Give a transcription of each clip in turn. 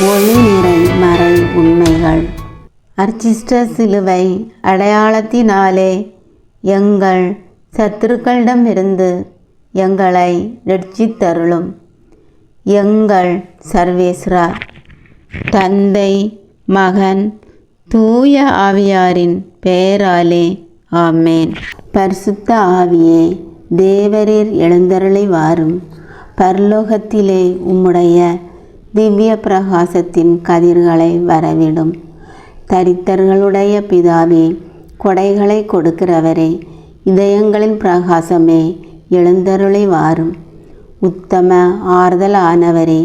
ஒளி நிறை மறை உண்மைகள். அர்ச்சிஷ்ட சிலுவை அடையாளத்தினாலே எங்கள் சத்துருக்களிடமிருந்து எங்களை இரட்சித்தருளும். எங்கள் சர்வேஸ்வரா, தந்தை, மகன், தூய ஆவியாரின் பெயராலே ஆமேன். பரிசுத்த ஆவியே, தேவரீர் எழுந்தருளி வாரும். பரலோகத்திலே உம்முடைய திவ்ய பிரகாசத்தின் கதிர்களை வரவிடும். தரித்தர்களுடைய பிதாவே, கொடைகளை கொடுக்கிறவரே, இதயங்களின் பிரகாசமே, எழுந்தருளி வாரும். உத்தம ஆறுதலானவரே,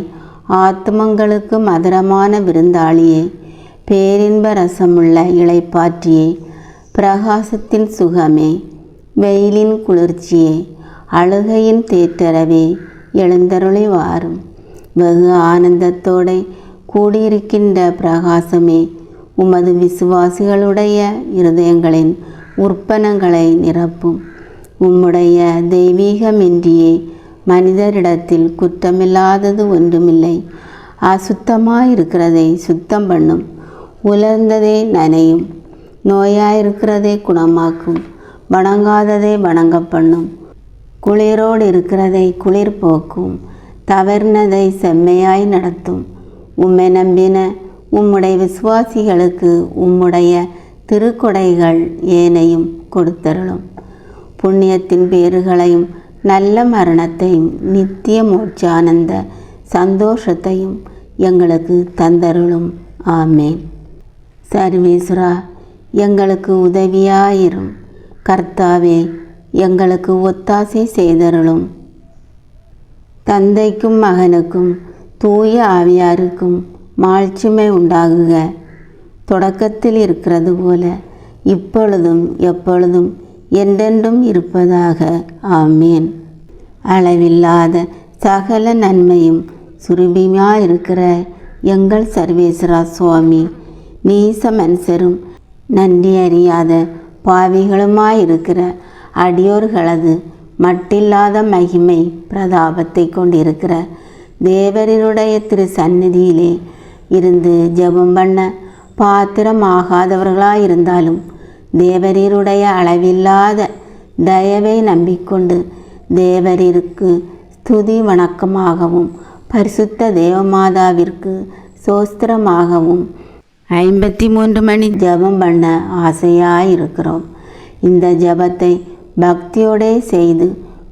ஆத்மங்களுக்கு மதுரமான விருந்தாளியே, பேரின்ப ரசமுள்ள இளைப்பாற்றியே, பிரகாசத்தின் சுகமே, வெயிலின் குளிர்ச்சியே, அழுகையின் தேற்றரவே, எழுந்தருளி வாரும். வெகு ஆனந்தத்தோடு கூடியிருக்கின்ற பிரகாசமே, உமது விசுவாசிகளுடைய இருதயங்களின் உற்பனங்களை நிரப்பும். உம்முடைய தெய்வீகமின்றியே மனிதரிடத்தில் குற்றமில்லாதது ஒன்றுமில்லை. அசுத்தமாயிருக்கிறதை சுத்தம் பண்ணும், உலர்ந்ததை நனையும், நோயாயிருக்கிறதை குணமாக்கும், வணங்காததை வணங்க பண்ணும், குளிரோடு இருக்கிறதை குளிர் போக்கும், தவறினதை செம்மையாய் நடத்தும். உம்மை நம்பின உம்முடைய விசுவாசிகளுக்கு உம்முடைய திருக்கொடைகள் ஏனையும் கொடுத்தருளும். புண்ணியத்தின் பேறுகளையும் நல்ல மரணத்தையும் நித்திய மோட்சானந்த சந்தோஷத்தையும் எங்களுக்கு தந்தருளும். ஆமேன். சர்வேஸ்வரா, எங்களுக்கு உதவியாயிரும். கர்த்தாவே, எங்களுக்கு ஒத்தாசை செய்தருளும். தந்தைக்கும் மகனுக்கும் தூய ஆவியாருக்கும் மாட்சிமை உண்டாகுக. தொடக்கத்தில் இருக்கிறது போல இப்பொழுதும் எப்பொழுதும் என்றென்றும் இருப்பதாக. ஆமேன். அளவில்லாத சகல நன்மையும் சுரூபியாயிருக்கிற எங்கள் சர்வேஸ்வரா சுவாமி, நீச மனுஷரும் நன்றி அறியாத பாவிகளுமாயிருக்கிற அடியோர்களது மட்டில்லாத மகிமை பிரதாபத்தை கொண்டிருக்கிற தேவரினுடைய திரு சந்நிதியிலே இருந்து ஜெபம் பண்ண பாத்திரமாகாதவர்களாயிருந்தாலும் தேவரீருடைய அளவில்லாத தயவை நம்பிக்கொண்டு தேவரீருக்கு ஸ்துதி வணக்கமாகவும் பரிசுத்த தேவமாதாவிற்கு சோஸ்திரமாகவும் 53 மணி ஜெபம் பண்ண ஆசையாயிருக்கிறோம். இந்த ஜெபத்தை பக்தியோடே செய்து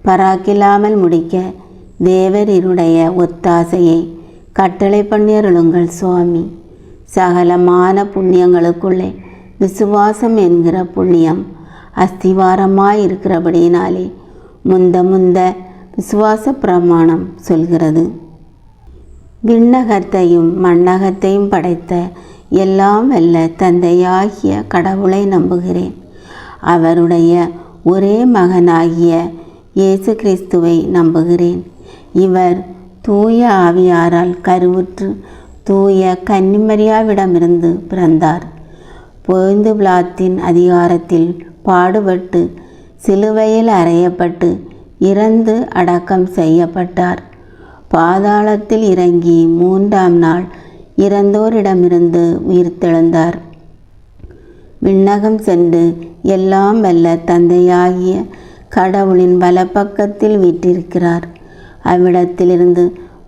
பராக்கில்லாமல் முடிக்க தேவரீருடைய ஒத்தாசையை கட்டளை பண்ணியருளுங்கள் சுவாமி. சகலமான புண்ணியங்களுக்குள்ளே விசுவாசம் என்கிற புண்ணியம் அஸ்திவாரமாயிருக்கிறபடியினாலே முந்த விசுவாச பிரமாணம் சொல்கிறது. விண்ணகத்தையும் மண்ணகத்தையும் படைத்த எல்லாம் வல்ல தந்தையாகிய கடவுளை நம்புகிறேன். அவருடைய ஒரே மகனாகிய இயேசு கிறிஸ்துவை நம்புகிறேன். இவர் தூய ஆவியாரால் கருவுற்று தூய கன்னிமரியாவிடமிருந்து பிறந்தார். பொந்து பிலாத்தின் அதிகாரத்தில் பாடுபட்டு சிலுவையில் அறையப்பட்டு இறந்து அடக்கம் செய்யப்பட்டார். பாதாளத்தில் இறங்கி 3ஆம் நாள் இறந்தோரிடமிருந்து உயிர்த்தெழுந்தார். விண்ணகம் சென்று எல்லாம் வல்ல தந்தையாகிய கடவுளின் வலப்பக்கத்தில் வீற்றிருக்கிறார். அவ்விடத்திலிருந்து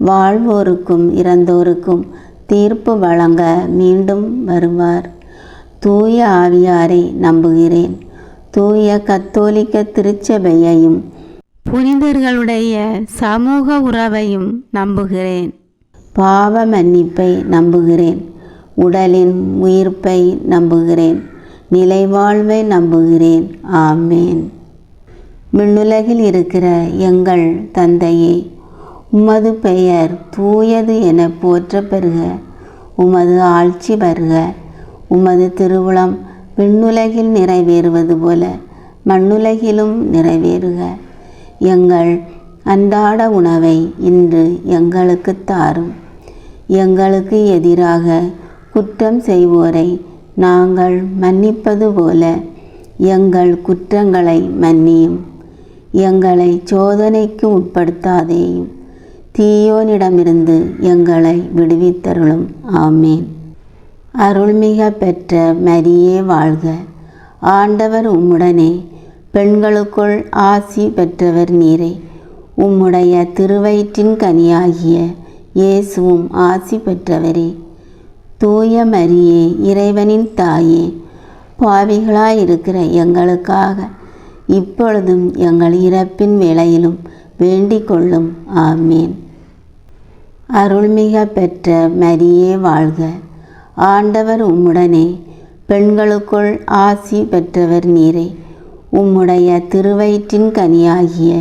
வாழ்வோருக்கும் இறந்தோருக்கும் தீர்ப்பு வழங்க மீண்டும் வருவார். தூய ஆவியாரை நம்புகிறேன். தூய கத்தோலிக்க திருச்சபையையும் புனிதர்களுடைய சமூக உறவையும் நம்புகிறேன். பாவ மன்னிப்பை நம்புகிறேன். உடலின் உயிர்ப்பை நம்புகிறேன். நிலைவாழ்வை நம்புகிறேன். ஆமேன். விண்ணுலகில் இருக்கிற எங்கள் தந்தையே, உமது பெயர் தூயது என போற்ற பெறுக. உமது ஆட்சி வருக. உமது திருவுளம் விண்ணுலகில் நிறைவேறுவது போல மண்ணுலகிலும் நிறைவேறுக. எங்கள் அன்றாட உணவை இன்று எங்களுக்கு தாரும். எங்களுக்கு எதிராக குற்றம் செய்வோரை நாங்கள் மன்னிப்பது போல எங்கள் குற்றங்களை மன்னியும். எங்களை சோதனைக்கு உட்படுத்தாதேயும், தீயோனிடமிருந்து எங்களை விடுவித்தருளும். ஆமேன். அருள்மிக பெற்ற மரியே வாழ்க. ஆண்டவர் உம்முடனே, பெண்களுக்குள் ஆசி பெற்றவர் நீரே. உம்முடைய திருவயிற்றின் கனியாகிய இயேசுவும் ஆசி பெற்றவரே. தூய மரியே, இறைவனின் தாயே, பாவிகளாயிருக்கிற எங்களுக்காக இப்பொழுதும் எங்கள் இறப்பின் வேளையிலும் வேண்டிக் கொள்ளும். ஆமேன். அருள்மிக பெற்ற மரியே வாழ்க. ஆண்டவர் உம்முடனே, பெண்களுக்குள் ஆசி பெற்றவர் நீரே. உம்முடைய திருவயிற்றின் கனியாகிய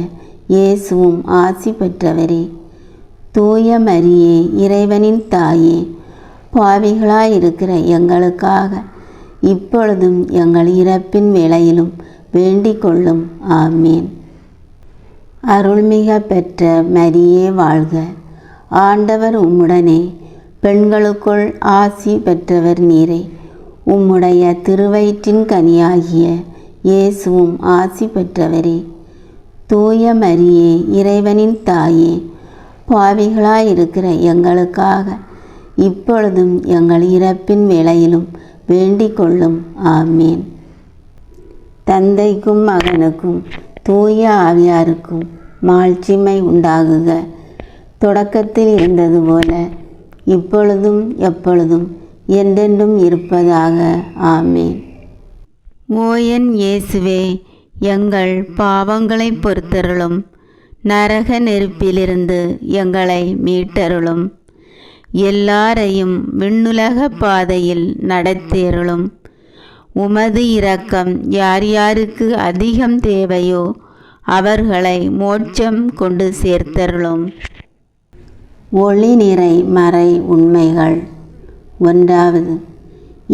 இயேசுவும் ஆசி பெற்றவரே. தூய மரியே, இறைவனின் தாயே, பாவிகளாயிருக்கிற எங்களுக்காக இப்பொழுதும் எங்கள் இறப்பின் வேளையிலும் வேண்டிக் கொள்ளும். ஆமேன். அருள்மிக பெற்ற மரியே வாழ்க. ஆண்டவர் உம்முடனே, பெண்களுக்குள் ஆசி பெற்றவர் நீரே. உம்முடைய திருவயிற்றின் கனியாகிய இயேசுவும் ஆசி பெற்றவரே. தூய மரியே, இறைவனின் தாயே, பாவிகளாயிருக்கிற எங்களுக்காக இப்பொழுதும் எங்கள் இறப்பின் வேளையிலும் வேண்டிக் கொள்ளும். ஆமேன். தந்தைக்கும் மகனுக்கும் தூய ஆவியாருக்கும் மாட்சிமை உண்டாகுக. தொடக்கத்தில் இருந்தது போல இப்பொழுதும் எப்பொழுதும் என்றென்றும் இருப்பதாக. ஆமேன். ஓ என் இயேசுவே, எங்கள் பாவங்களை பொறுத்தருளும். நரக நெருப்பிலிருந்து எங்களை மீட்டருளும். எல்லாரையும் விண்ணுலக பாதையில் நடத்தேருளும். உமது இரக்கம் யார் யாருக்கு அதிகம் தேவையோ அவர்களை மோட்சம் கொண்டு சேர்த்தருளும். ஒளி நிறை மறை உண்மைகள். 1.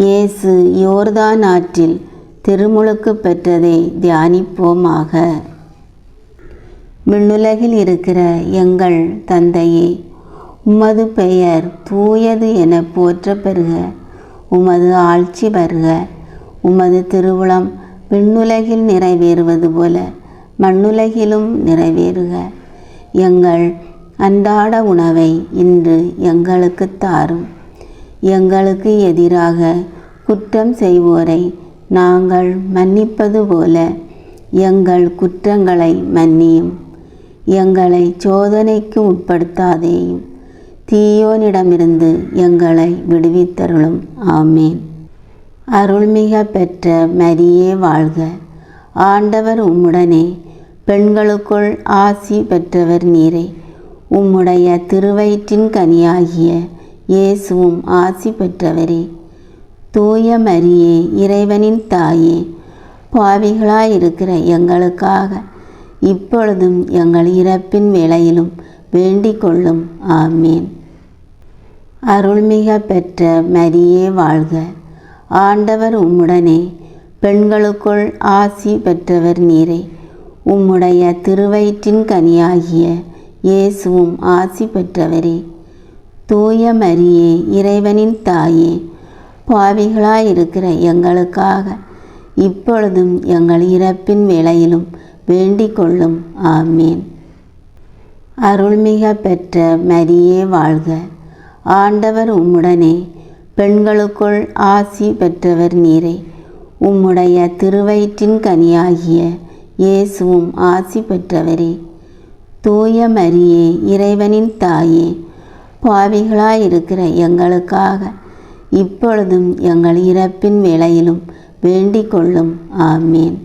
இயேசு யோர்தான் ஆற்றில் திருமுழுக்கு பெற்றதை தியானிப்போமாக. விண்ணுலகில் இருக்கிற எங்கள் தந்தையே, உமது பெயர் தூயது என போற்ற பெறுக. உமது ஆட்சி வருக. உமது திருவுளம் விண்ணுலகில் நிறைவேறுவது போல மண்ணுலகிலும் நிறைவேறுக. எங்கள் அன்றாட உணவை இன்று எங்களுக்கு தாரும். எங்களுக்கு எதிராக குற்றம் செய்வோரை நாங்கள் மன்னிப்பது போல எங்கள் குற்றங்களை மன்னியும். எங்களை சோதனைக்கு உட்படுத்தாதேயும், தீயோனிடமிருந்து எங்களை விடுவித்தருளும். ஆமேன். அருள்மிக பெற்ற மரியே வாழ்க. ஆண்டவர் உம்முடனே, பெண்களுக்குள் ஆசி பெற்றவர் நீரே. உம்முடைய திருவயிற்றின் கனியாகிய இயேசுவும் ஆசி பெற்றவரே. தூய மரியே, இறைவனின் தாயே, பாவிகளாயிருக்கிற எங்களுக்காக இப்பொழுதும் எங்கள் இறப்பின் வேளையிலும் வேண்டிக் கொள்ளும். ஆமேன். அருள்மிக பெற்ற மரியே வாழ்க. ஆண்டவர் உம்முடனே, பெண்களுக்குள் ஆசி பெற்றவர் நீரே. உம்முடைய திருவயிற்றின் கனியாகிய இயேசுவும் ஆசி பெற்றவரே. தூய மரியே, இறைவனின் தாயே, பாவிகளாயிருக்கிற எங்களுக்காக இப்பொழுதும் எங்கள் இறப்பின் வேளையிலும் வேண்டிக் கொள்ளும். ஆமேன். அருள்மிக பெற்ற மரியே வாழ்க. ஆண்டவர் உம்முடனே, பெண்களுக்குள் ஆசி பெற்றவர் நீரே. உம்முடைய திருவயிற்றின் கனியாகிய இயேசுவும் ஆசி பெற்றவரே. தூய மரியே, இறைவனின் தாயே, பாவிகளாயிருக்கிற எங்களுக்காக இப்பொழுதும் எங்கள் இறப்பின் வேளையிலும் வேண்டிக் கொள்ளும். ஆமேன்.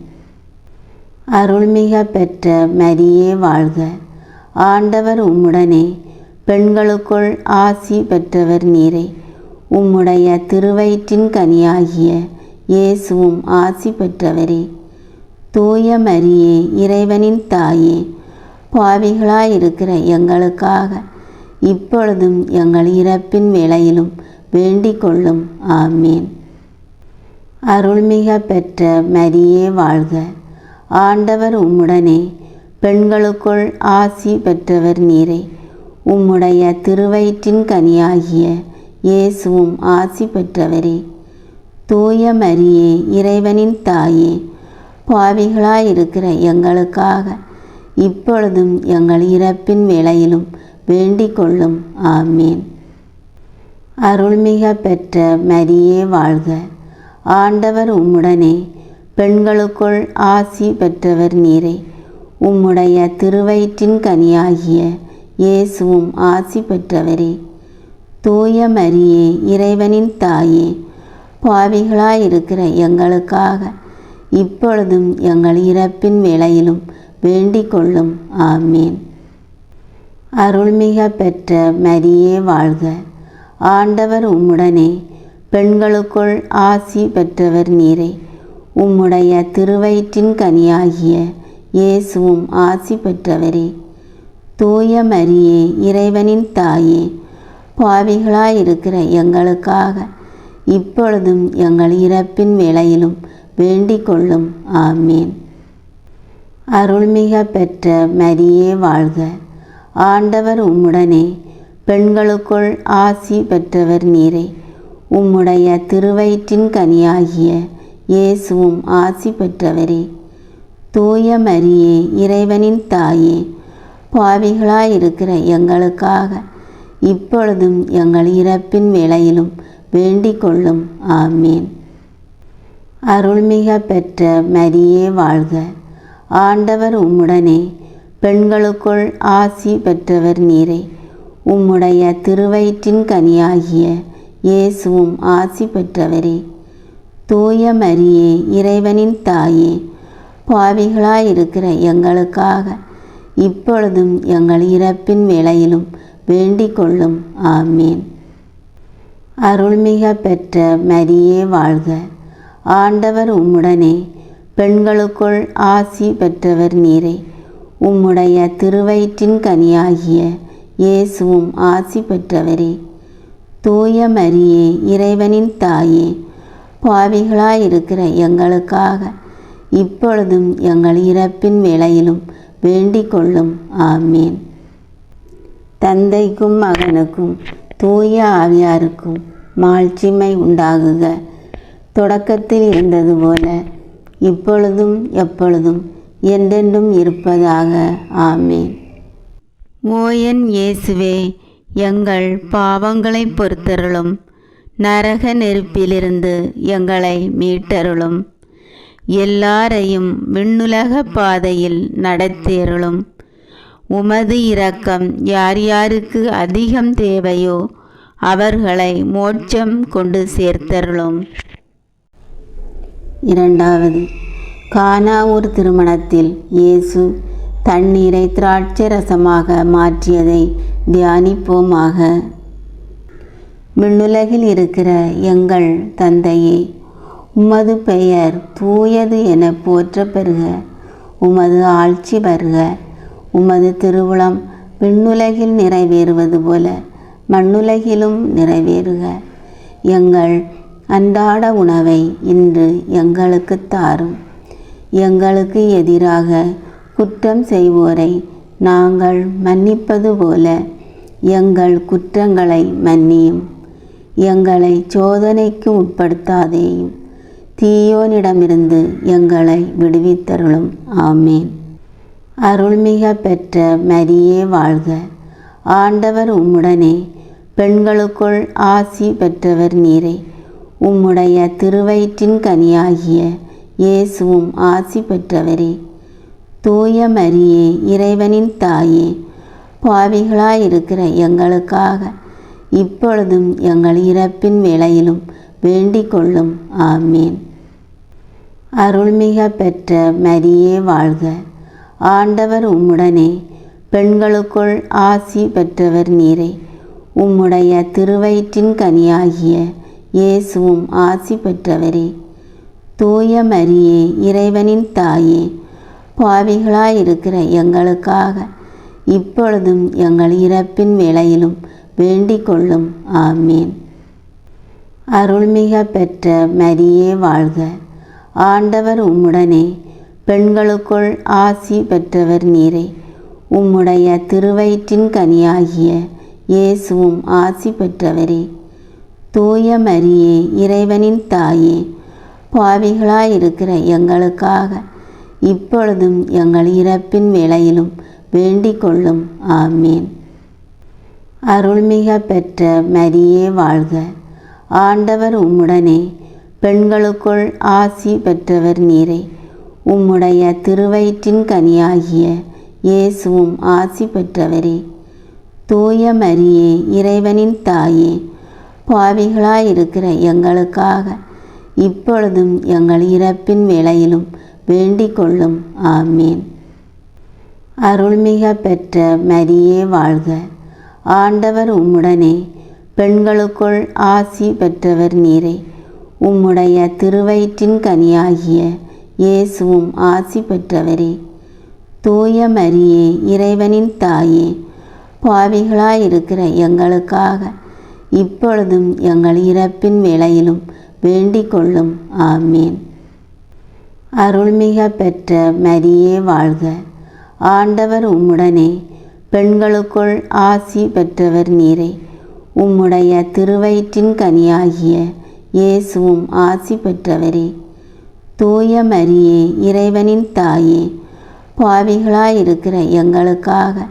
அருள்மிக பெற்ற மரியே வாழ்க. ஆண்டவர் உம்முடனே, பெண்களுக்குள் ஆசி பெற்றவர் நீரே. உம்முடைய திருவயிற்றின் கனியாகிய இயேசுவும் ஆசி பெற்றவரே. தூய மரியே, இறைவனின் தாயே, பாவிகளாயிருக்கிற எங்களுக்காக இப்பொழுதும் எங்கள் இறப்பின் வேளையிலும் வேண்டிக் கொள்ளும். ஆமேன். அருள்மிக பெற்ற மரியே வாழ்க. ஆண்டவர் உம்முடனே, பெண்களுக்குள் ஆசி பெற்றவர் நீரே. உம்முடைய திருவயிற்றின் கனியாகிய இயேசுவும் ஆசி பெற்றவரே. தூய மரியே, இறைவனின் தாயே, பாவிகளாயிருக்கிற எங்களுக்காக இப்பொழுதும் எங்கள் இறப்பின் வேளையிலும் வேண்டிக் கொள்ளும். ஆமீன். அருள்மிக பெற்ற மரியே வாழ்க. ஆண்டவர் உம்முடனே, பெண்களுக்குள் ஆசி பெற்றவர் நீரே. உம்முடைய திருவயிற்றின் கனியாகிய இயேசுவும் ஆசி பெற்றவரே. தூய மரியே, இறைவனின் தாயே, பாவிகளாயிருக்கிற எங்களுக்காக இப்பொழுதும் எங்கள் இறப்பின் வேளையிலும் வேண்டிக் கொள்ளும். ஆமீன். அருள்மிக பெற்ற மரியே வாழ்க. ஆண்டவர் உம்முடனே, பெண்களுக்குள் ஆசி பெற்றவர் நீரே. உம்முடைய திருவயிற்றின் கனியாகிய இயேசுவும் ஆசி பெற்றவரே. தூய மரியே, இறைவனின் தாயே, பாவிகளாயிருக்கிற எங்களுக்காக இப்பொழுதும் எங்கள் இறப்பின் வேளையிலும் வேண்டிக் கொள்ளும். ஆமீன். அருள்மிக பெற்ற மரியே வாழ்க. ஆண்டவர் உம்முடனே, பெண்களுக்குள் ஆசி பெற்றவர் நீரே. உம்முடைய திருவயிற்றின் கனியாகிய இயேசுவும் ஆசி பெற்றவரே. தூய மரியே, இறைவனின் தாயே, பாவிகளாயிருக்கிற எங்களுக்காக இப்பொழுதும் எங்கள் இறப்பின் வேளையிலும் வேண்டிக் கொள்ளும். ஆமீன். அருள்மிக பெற்ற மரியே வாழ்க. ஆண்டவர் உம்முடனே, பெண்களுக்குள் ஆசி பெற்றவர் நீரே. உம்முடைய திருவயிற்றின் கனியாகிய இயேசுவும் ஆசி பெற்றவரே. தூய மரியே, இறைவனின் தாயே, பாவிகளாயிருக்கிற எங்களுக்காக இப்பொழுதும் எங்கள் இறப்பின் வேளையிலும் வேண்டிக் கொள்ளும். ஆமீன். அருள்மிக பெற்ற மரியே வாழ்க. ஆண்டவர் உம்முடனே, பெண்களுக்குள் ஆசி பெற்றவர் நீரே. உம்முடைய திருவயிற்றின் கனியாகிய இயேசுவும் ஆசி பெற்றவரே. தூய மரியே, இறைவனின் தாயே, பாவிகளாயிருக்கிற எங்களுக்காக இப்பொழுதும் எங்கள் இறப்பின் வேளையிலும் வேண்டிக் கொள்ளும். ஆமீன். தந்தைக்கும் மகனுக்கும் தூய ஆவியாருக்கும் மாட்சிமை உண்டாகுக. தொடக்கத்தில் இருந்தது போல இப்பொழுதும் எப்பொழுதும் என்றென்றும் இருப்பதாக. ஆமீன். ஓ என் இயேசுவே, எங்கள் பாவங்களை பொறுத்தருளும். நரக நெருப்பிலிருந்து எங்களை மீட்டருளும். எல்லாரையும் விண்ணுலக பாதையில் நடத்தியருளும். உமது இரக்கம் யார் யாருக்கு அதிகம் தேவையோ அவர்களை மோட்சம் கொண்டு சேர்த்தருளும். இரண்டாவது, கானாவூர் திருமணத்தில் இயேசு தண்ணீரை திராட்சை ரசமாக மாற்றியதை தியானிப்போமாக. விண்ணுலகில் இருக்கிற எங்கள் தந்தையே, உமது பெயர் தூயது என போற்ற பெறுக. உமது ஆட்சி வருக. உமது திருவுளம் விண்ணுலகில் நிறைவேறுவது போல மண்ணுலகிலும் நிறைவேறுக. எங்கள் அன்றாட உணவை இன்று எங்களுக்கு தாரும். எங்களுக்கு எதிராக குற்றம் செய்வோரை நாங்கள் மன்னிப்பது போல எங்கள் குற்றங்களை மன்னியும். எங்களை சோதனைக்கு உட்படுத்தாதேயும், தீயோனிடமிருந்து எங்களை விடுவித்தருளும். ஆமீன். அருள்மிக பெற்ற மரியே வாழ்க. ஆண்டவர் உம்முடனே, பெண்களுக்குள் ஆசி பெற்றவர் நீரே. உம்முடைய திருவயிற்றின் கனியாகிய இயேசுவும் ஆசி பெற்றவரே. தூய மரியே, இறைவனின் தாயே, பாவிகளாயிருக்கிற எங்களுக்காக இப்பொழுதும் எங்கள் இறப்பின் வேளையிலும் வேண்டிக் கொள்ளும். ஆமீன். அருள்மிக பெற்ற மரியே வாழ்க. ஆண்டவர் உம்முடனே, பெண்களுக்குள் ஆசி பெற்றவர் நீரே. உம்முடைய திருவயிற்றின் கனியாகிய இயேசுவும் ஆசி பெற்றவரே. தூய மரியே, இறைவனின் தாயே, பாவிகளாயிருக்கிற எங்களுக்காக இப்பொழுதும் எங்கள் இறப்பின் வேளையிலும் வேண்டிக் கொள்ளும். ஆமீன். அருள்மிக பெற்ற மரியே வாழ்க. ஆண்டவர் உம்முடனே, பெண்களுக்குள் ஆசி பெற்றவர் நீரே. உம்முடைய திருவயிற்றின் கனியாகிய இயேசுவும் ஆசி பெற்றவரே. தூய மரியே, இறைவனின் தாயே, பாவிகளாயிருக்கிற எங்களுக்காக இப்பொழுதும் எங்கள் இறப்பின் வேளையிலும் வேண்டிக் கொள்ளும். ஆமீன். அருள்மிக பெற்ற மரியே வாழ்க. ஆண்டவர் உம்முடனே, பெண்களுக்குள் ஆசி பெற்றவர் நீரே. உம்முடைய திருவயிற்றின் கனியாகிய இயேசுவும் ஆசி பெற்றவரே. தூய மரியே, இறைவனின் தாயே, பாவிகளாயிருக்கிற எங்களுக்காக இப்பொழுதும் எங்கள் இறப்பின் வேளையிலும் வேண்டிக் கொள்ளும். ஆமீன். அருள்மிக பெற்ற மரியே வாழ்க. ஆண்டவர் உம்முடனே, பெண்களுக்குள் ஆசி பெற்றவர் நீரே. உம்முடைய திருவயிற்றின் கனியாகிய இயேசுவும் ஆசி பெற்றவரே. தூய மரியே, இறைவனின் தாயே, பாவிகளாயிருக்கிற எங்களுக்காக இப்பொழுதும் எங்கள் இறப்பின் வேளையிலும் வேண்டிக் கொள்ளும். ஆமீன். அருள்மிக பெற்ற மரியே வாழ்க. ஆண்டவர் உம்முடனே, பெண்களுக்குள் ஆசி பெற்றவர் நீரே. உம்முடைய திருவயிற்றின் கனியாகிய இயேசுவும் ஆசி பெற்றவரே. தூய மரியே, இறைவனின் தாயே, பாவிகளாயிருக்கிற எங்களுக்காக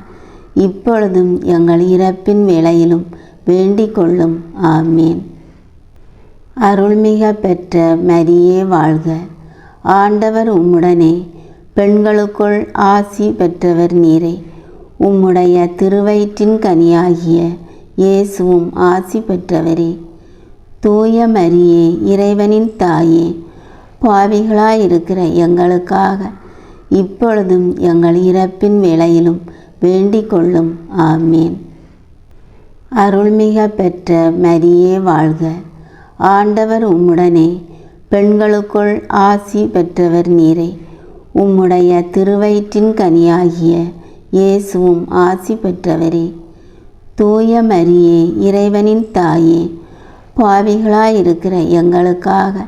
இப்பொழுதும் எங்கள் இறப்பின் வேளையிலும் வேண்டிக் கொள்ளும். ஆமீன். அருள்மிக பெற்ற மரியே வாழ்க. ஆண்டவர் உம்முடனே, பெண்களுக்குள் ஆசி பெற்றவர் நீரே. உம்முடைய திருவயிற்றின் கனியாகிய இயேசுவும் ஆசி பெற்றவரே. தூய மரியே, இறைவனின் தாயே, பாவிகளாயிருக்கிற எங்களுக்காக இப்பொழுதும் எங்கள் இறப்பின் வேளையிலும் வேண்டிக் கொள்ளும். ஆமீன். அருள்மிக பெற்ற மரியே வாழ்க. ஆண்டவர் உம்முடனே, பெண்களுக்குள் ஆசி பெற்றவர் நீரே. உம்முடைய திருவயிற்றின் கனியாகிய இயேசுவும் ஆசி பெற்றவரே. தூய மரியே, இறைவனின் தாயே, பாவிகளாயிருக்கிற எங்களுக்காக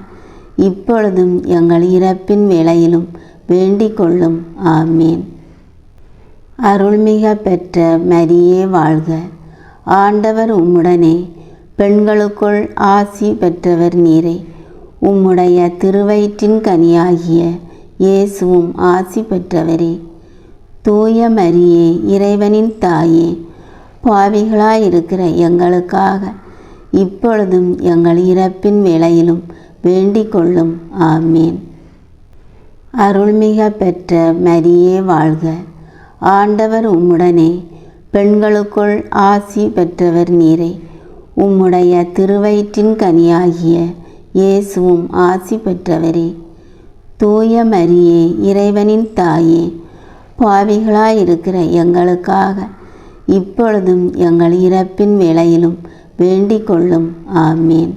இப்பொழுதும் எங்கள் இறப்பின் வேளையிலும் வேண்டிக் கொள்ளும். ஆமீன். அருள்மிக பெற்ற மரியே வாழ்க. ஆண்டவர் உம்முடனே, பெண்களுக்குள் ஆசி பெற்றவர் நீரே. உம்முடைய திருவயிற்றின் கனியாகிய இயேசுவும் ஆசி பெற்றவரே. தூய மரியே, இறைவனின் தாயே, பாவிகளாயிருக்கிற எங்களுக்காக இப்பொழுதும் எங்கள் இறப்பின் வேளையிலும் வேண்டிக் கொள்ளும். ஆமீன். அருள்மிக பெற்ற மரியே வாழ்க. ஆண்டவர் உம்முடனே, பெண்களுக்குள் ஆசி பெற்றவர் நீரே. உம்முடைய திருவயிற்றின் கனியாகிய இயேசுவும் ஆசி பெற்றவரே. தூய மரியே, இறைவனின் தாயே, பாவிகளாயிருக்கிற எங்களுக்காக இப்பொழுதும் எங்கள் இறப்பின் வேளையிலும் வேண்டிக் கொள்ளும். ஆமீன்.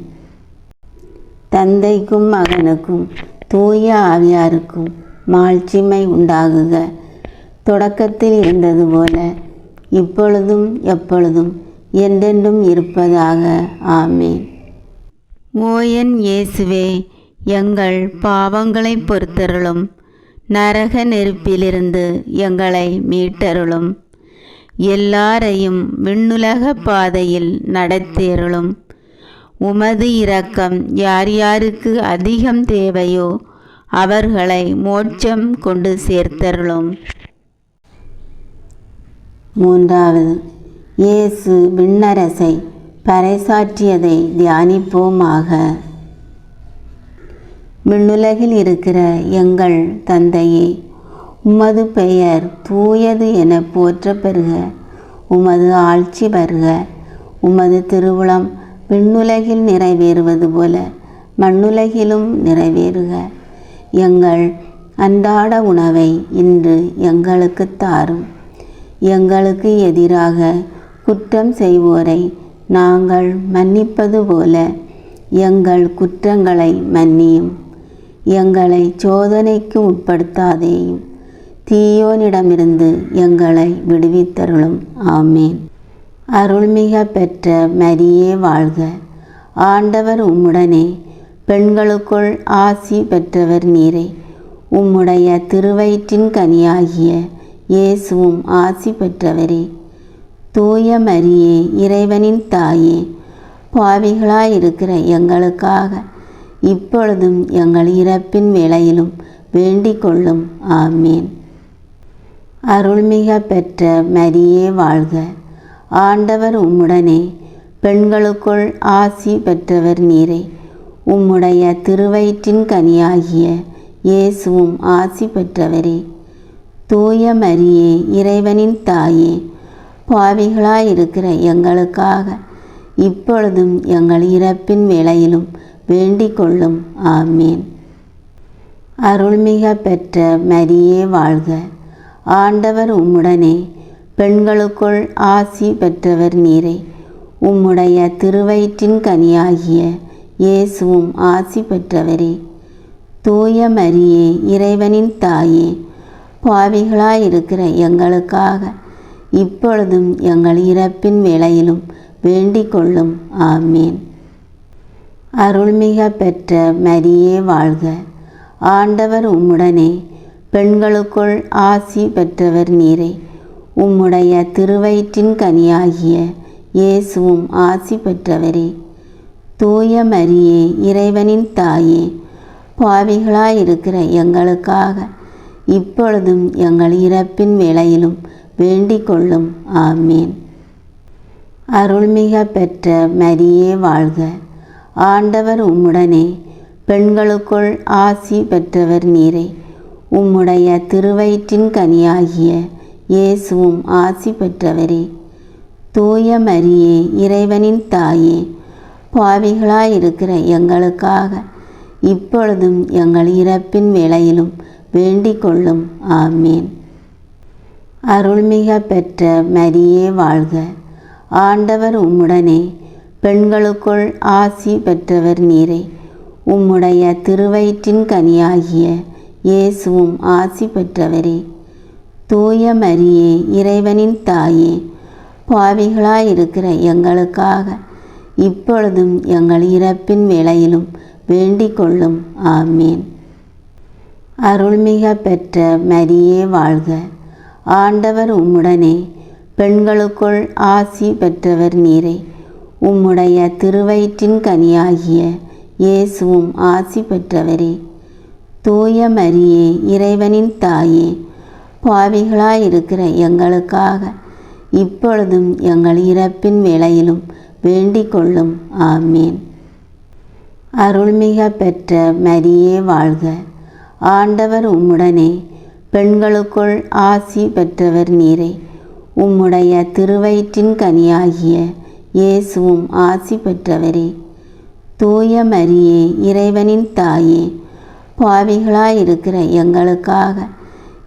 தந்தைக்கும் மகனுக்கும் தூய ஆவியாருக்கும் மாட்சிமை உண்டாகுக. தொடக்கத்தில் இருந்தது போல இப்பொழுதும் எப்பொழுதும் என்றென்றும் இருப்பதாக. ஆமீன். ஓ என் இயேசுவே, எங்கள் பாவங்களை பொறுத்தருளும். நரக நெருப்பிலிருந்து எங்களை மீட்டருளும். எல்லாரையும் விண்ணுலக பாதையில் நடத்தேருளும். உமது இரக்கம் யார் யாருக்கு அதிகம் தேவையோ அவர்களை மோட்சம் கொண்டு சேர்த்தருளும். மூன்றாவது, இயேசு விண்ணரசை பறைசாற்றியதை தியானிப்போமாக. விண்ணுலகில் இருக்கிற எங்கள் தந்தையே, உமது பெயர் தூயது என போற்ற பெறுக. உமது ஆட்சி வருக. உமது திருவுளம் விண்ணுலகில் நிறைவேறுவது போல மண்ணுலகிலும் நிறைவேறுக. எங்கள் அன்றாட உணவை இன்று எங்களுக்கு தாரும். எங்களுக்கு எதிராக குற்றம் செய்வோரை நாங்கள் மன்னிப்பது போல எங்கள் குற்றங்களை மன்னியும். எங்களை சோதனைக்கு உட்படுத்தாதேயும், தீயோனிடமிருந்து எங்களை விடுவித்தருளும். ஆமீன். அருள்மிக பெற்ற மரியே வாழ்க. ஆண்டவர் உம்முடனே, பெண்களுக்குள் ஆசி பெற்றவர் நீரே. உம்முடைய திருவயிற்றின் கனியாகிய இயேசுவும் ஆசி பெற்றவரே. தூய மரியே, இறைவனின் தாயே, பாவிகளாயிருக்கிற எங்களுக்காக இப்பொழுதும் எங்கள் இறப்பின் வேளையிலும் வேண்டிக் கொள்ளும். ஆமீன். அருள்மிக பெற்ற மரியே வாழ்க. ஆண்டவர் உம்முடனே, பெண்களுக்குள் ஆசி பெற்றவர் நீரே. உம்முடைய திருவயிற்றின் கனியாகிய இயேசுவும் ஆசி பெற்றவரே. தூய மரியே, இறைவனின் தாயே, பாவிகளாயிருக்கிற எங்களுக்காக இப்பொழுதும் எங்கள் இறப்பின் வேளையிலும் வேண்டிக் கொள்ளும். ஆமீன். அருள்மிக பெற்ற மரியே வாழ்க. ஆண்டவர் உம்முடனே, பெண்களுக்குள் ஆசி பெற்றவர் நீரே. உம்முடைய திருவயிற்றின் கனியாகிய இயேசுவும் ஆசி பெற்றவரே. தூய மரியே, இறைவனின் தாயே, பாவிகளாயிருக்கிற எங்களுக்காக இப்பொழுதும் எங்கள் இறப்பின் வேளையிலும் வேண்டிக் கொள்ளும். ஆமீன். அருள்மிக பெற்ற மரியே வாழ்க. ஆண்டவர் உம்முடனே, பெண்களுக்குள் ஆசி பெற்றவர் நீரே. உம்முடைய திருவயிற்றின் கனியாகிய இயேசுவும் ஆசி பெற்றவரே. தூய மரியே, இறைவனின் தாயே, பாவிகளாயிருக்கிற எங்களுக்காக இப்பொழுதும் எங்கள் இறப்பின் வேளையிலும் வேண்டிக் கொள்ளும். ஆமீன். அருள்மிக பெற்ற மரியே வாழ்க. ஆண்டவர் உம்முடனே, பெண்களுக்குள் ஆசி பெற்றவர் நீரே. உம்முடைய திருவயிற்றின் கனியாகிய இயேசுவும் ஆசி பெற்றவரே. தூய மரியே, இறைவனின் தாயே, பாவிகளாயிருக்கிற எங்களுக்காக இப்பொழுதும் எங்கள் இறப்பின் வேளையிலும் வேண்டிக் கொள்ளும். ஆமீன். அருள்மிக பெற்ற மரியே வாழ்க. ஆண்டவர் உம்முடனே, பெண்களுக்குள் ஆசி பெற்றவர் நீரே. உம்முடைய திருவயிற்றின் கனியாகிய இயேசுவும் ஆசி பெற்றவரே. தூய மரியே, இறைவனின் தாயே, பாவிகளாயிருக்கிற எங்களுக்காக இப்பொழுதும் எங்கள் இறப்பின் வேளையிலும் வேண்டிக் கொள்ளும். ஆமீன். அருள்மிக பெற்ற மரியே வாழ்க. ஆண்டவர் உம்முடனே, பெண்களுக்குள் ஆசி பெற்றவர் நீரே. உம்முடைய திருவயிற்றின் கனியாகிய இயேசுவும் ஆசி பெற்றவரே. தூய மரியே, இறைவனின் தாயே, பாவிகளாயிருக்கிற எங்களுக்காக இப்பொழுதும் எங்கள் இறப்பின் வேளையிலும் வேண்டிக் கொள்ளும். ஆமீன். அருள்மிக பெற்ற மரியே வாழ்க. ஆண்டவர் உம்முடனே, பெண்களுக்குள் ஆசி பெற்றவர் நீரே. உம்முடைய திருவயிற்றின் கனியாகிய இயேசுவும் ஆசி பெற்றவரே. தூய மரியே, இறைவனின் தாயே, பாவிகளாயிருக்கிற எங்களுக்காக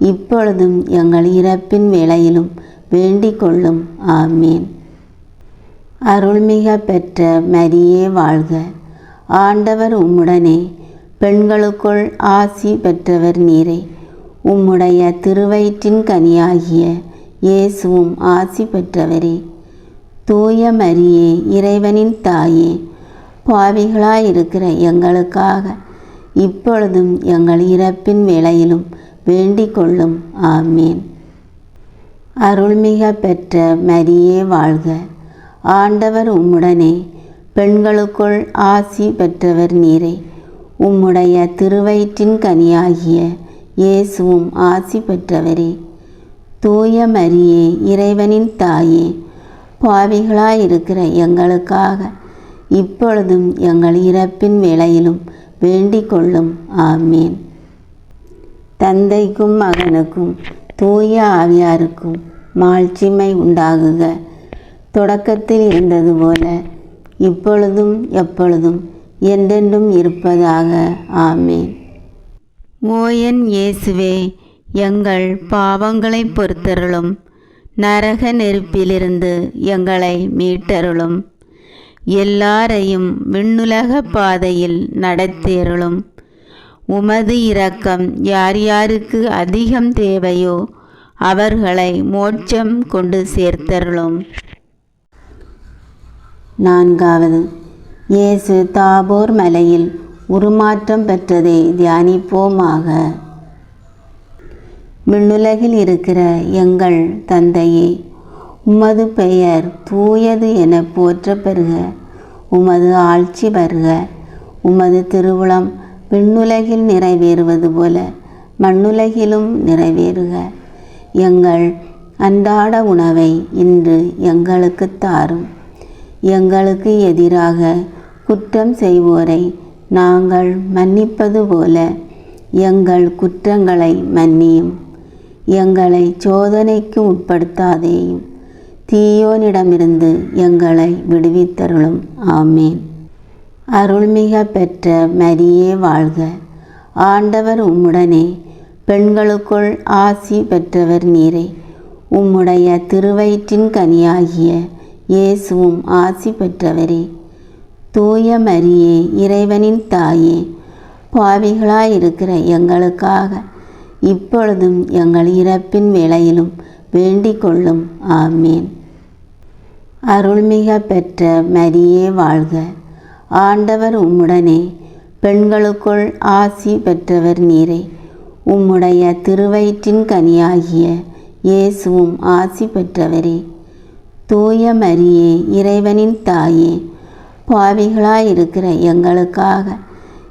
இப்பொழுதும் எங்கள் இறப்பின் வேளையிலும் வேண்டிக் கொள்ளும். ஆமீன். அருள்மிக பெற்ற மரியே வாழ்க. ஆண்டவர் உம்முடனே, பெண்களுக்குள் ஆசி பெற்றவர் நீரே. உம்முடைய திருவயிற்றின் கனியாகிய இயேசுவும் ஆசி பெற்றவரே. தூய மரியே, இறைவனின் தாயே, பாவிகளாயிருக்கிற எங்களுக்காக இப்பொழுதும் எங்கள் இறப்பின் வேளையிலும் வேண்டிக் கொள்ளும். ஆமீன். அருள்மிக பெற்ற மரியே வாழ்க. ஆண்டவர் உம்முடனே, பெண்களுக்குள் ஆசி பெற்றவர் நீரே. உம்முடைய திருவயிற்றின் கனியாகிய இயேசுவும் ஆசி பெற்றவரே. தூய மரியே, இறைவனின் தாயே, பாவிகளாயிருக்கிற எங்களுக்காக இப்பொழுதும் எங்கள் இறப்பின் வேளையிலும் வேண்டிக் கொள்ளும். ஆமீன். தந்தைக்கும் மகனுக்கும் தூய ஆவியாருக்கும் மாட்சிமை உண்டாகுக. தொடக்கத்தில் இருந்தது போல இப்பொழுதும் எப்பொழுதும் என்றென்றும் இருப்பதாக. ஆமீன். ஓ என் இயேசுவே, எங்கள் பாவங்களை பொறுத்தருளும். நரக நெருப்பிலிருந்து எங்களை மீட்டருளும். எல்லாரையும் விண்ணுலக பாதையில் நடத்தேருளும். உமது இரக்கம் யார் யாருக்கு அதிகம் தேவையோ அவர்களை மோட்சம் கொண்டு சேர்த்தருளும். 4. இயேசு தாபோர் மலையில் உருமாற்றம் பெற்றதை தியானிப்போமாக. விண்ணுலகில் இருக்கிற எங்கள் தந்தையே, உமது பெயர் தூயது என போற்ற பெறுக. உமது ஆட்சி வருக. உமது திருவுளம் விண்ணுலகில் நிறைவேறுவது போல மண்ணுலகிலும் நிறைவேறுக. எங்கள் அன்றாட உணவை இன்று எங்களுக்கு தாரும். எங்களுக்கு எதிராக குற்றம் செய்வோரை நாங்கள் மன்னிப்பது போல எங்கள் குற்றங்களை மன்னியும். எங்களை சோதனைக்கு உட்படுத்தாதேயும், தீயோனிடமிருந்து எங்களை விடுவித்தருளும். ஆமேன். அருள்மிக பெற்ற மரியே வாழ்க. ஆண்டவர் உம்முடனே, பெண்களுக்குள் ஆசி பெற்றவர் நீரே. உம்முடைய திருவயிற்றின் கனியாகிய இயேசுவும் ஆசி பெற்றவரே. தூய மரியே, இறைவனின் தாயே, பாவிகளாயிருக்கிற எங்களுக்காக இப்பொழுதும் எங்கள் இறப்பின் வேளையிலும் வேண்டிக் கொள்ளும். ஆமேன். அருள்மிக பெற்ற மரியே வாழ்க. ஆண்டவர் உம்முடனே, பெண்களுக்குள் ஆசி பெற்றவர் நீரே. உம்முடைய திருவயிற்றின் கனியாகிய இயேசுவும் ஆசி பெற்றவரே. தூய மரியே, இறைவனின் தாயே, பாவிகளாயிருக்கிற எங்களுக்காக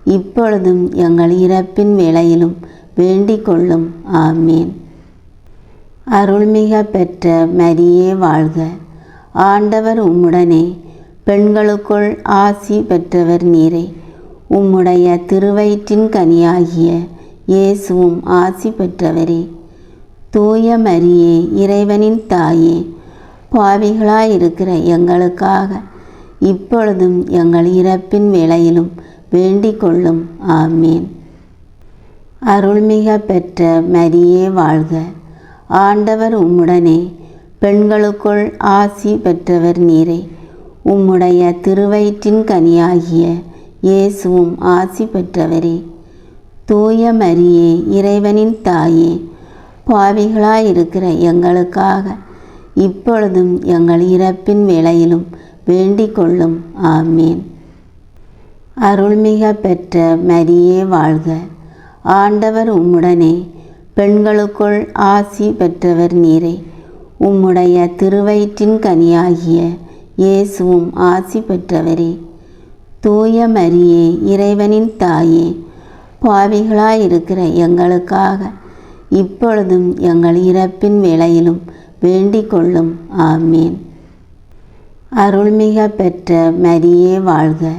இப்பொழுதும் எங்கள் இறப்பின் வேளையிலும் வேண்டிக் கொள்ளும். ஆமேன். அருள்மிக பெற்ற மரியே வாழ்க. ஆண்டவர் உம்முடனே, பெண்களுக்குள் ஆசி பெற்றவர் நீரே. உம்முடைய திருவயிற்றின் கனியாகிய இயேசுவும் ஆசி பெற்றவரே. தூய மரியே, இறைவனின் தாயே, பாவிகளாயிருக்கிற எங்களுக்காக இப்பொழுதும் எங்கள் இறப்பின் வேளையிலும் வேண்டிக் கொள்ளும். ஆமேன். அருள்மிக பெற்ற மரியே வாழ்க. ஆண்டவர் உம்முடனே, பெண்களுக்குள் ஆசி பெற்றவர் நீரே. உம்முடைய திருவயிற்றின் கனியாகிய இயேசுவும் ஆசி பெற்றவரே. தூய மரியே, இறைவனின் தாயே, பாவிகளாயிருக்கிற எங்களுக்காக இப்பொழுதும் எங்கள் இறப்பின் வேளையிலும் வேண்டிக் கொள்ளும். ஆமேன். அருள்மிக பெற்ற மரியே வாழ்க. ஆண்டவர் உம்முடனே, பெண்களுக்குள் ஆசி பெற்றவர் நீரே. உம்முடைய திருவயிற்றின் கனியாகிய இயேசுவும் ஆசி பெற்றவரே. தூய மரியே, இறைவனின் தாயே, பாவிகளாயிருக்கிற எங்களுக்காக இப்பொழுதும் எங்கள் இறப்பின் வேளையிலும் வேண்டிக் கொள்ளும். ஆமேன். அருள்மிக பெற்ற மரியே வாழ்க.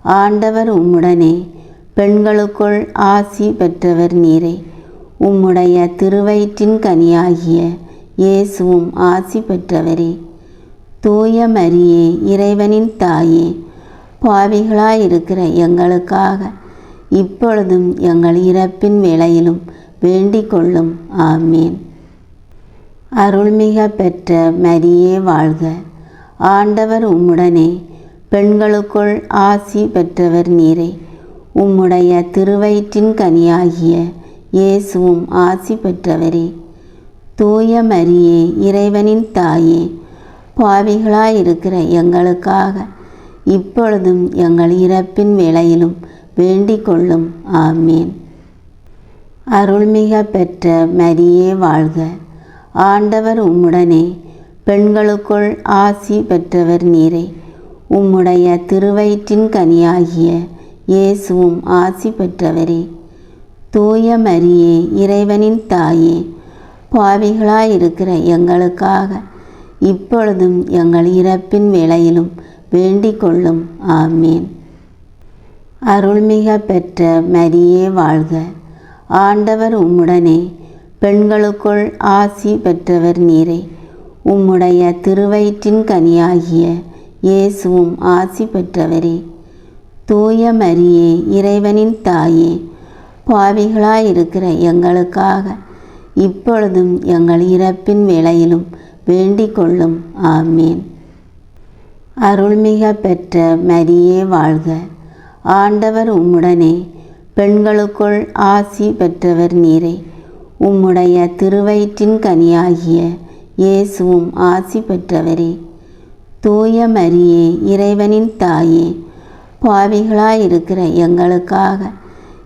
ஆண்டவர் உம்முடனே, பெண்களுக்குள் ஆசி பெற்றவர் நீரே. உம்முடைய திருவயிற்றின் கனியாகிய இயேசுவும் ஆசி பெற்றவரே. தூய மரியே, இறைவனின் தாயே, பாவிகளாயிருக்கிற எங்களுக்காக இப்பொழுதும் எங்கள் இறப்பின் வேளையிலும் வேண்டிக் கொள்ளும். ஆமேன். அருள்மிக பெற்ற மரியே வாழ்க. ஆண்டவர் உம்முடனே, பெண்களுக்குள் ஆசி பெற்றவர் நீரே. உம்முடைய திருவயிற்றின் கனியாகிய இயேசுவும் ஆசி பெற்றவரே. தூய மரியே, இறைவனின் தாயே, பாவிகளாயிருக்கிற எங்களுக்காக இப்பொழுதும் எங்கள் இறப்பின் வேளையிலும் வேண்டிக் கொள்ளும். ஆமேன். அருள்மிக பெற்ற மரியே வாழ்க. ஆண்டவர் உம்முடனே, பெண்களுக்குள் ஆசி பெற்றவர் நீரே. உம்முடைய திருவயிற்றின் கனியாகிய இயேசுவும் ஆசி பெற்றவரே. தூய மரியே, இறைவனின் தாயே, பாவிகளாயிருக்கிற எங்களுக்காக இப்பொழுதும் எங்கள் இறப்பின் வேளையிலும் வேண்டிக் கொள்ளும். ஆமேன். அருள்மிக பெற்ற மரியே வாழ்க. ஆண்டவர் உம்முடனே, பெண்களுக்குள் ஆசி பெற்றவர் நீரே. உம்முடைய திருவயிற்றின் கனியாகிய இயேசுவும் ஆசி பெற்றவரே. தூய மரியே, இறைவனின் தாயே, பாவிகளாயிருக்கிற எங்களுக்காக இப்பொழுதும் எங்கள் இறப்பின் வேளையிலும் வேண்டிக் கொள்ளும். ஆமேன். அருள்மிக பெற்ற மரியே வாழ்க. ஆண்டவர் உம்முடனே, பெண்களுக்குள் ஆசி பெற்றவர் நீரே. உம்முடைய திருவயிற்றின் கனியாகிய இயேசுவும் ஆசி பெற்றவரே. தூய மரியே, இறைவனின் தாயே, பாவிகளாயிருக்கிற எங்களுக்காக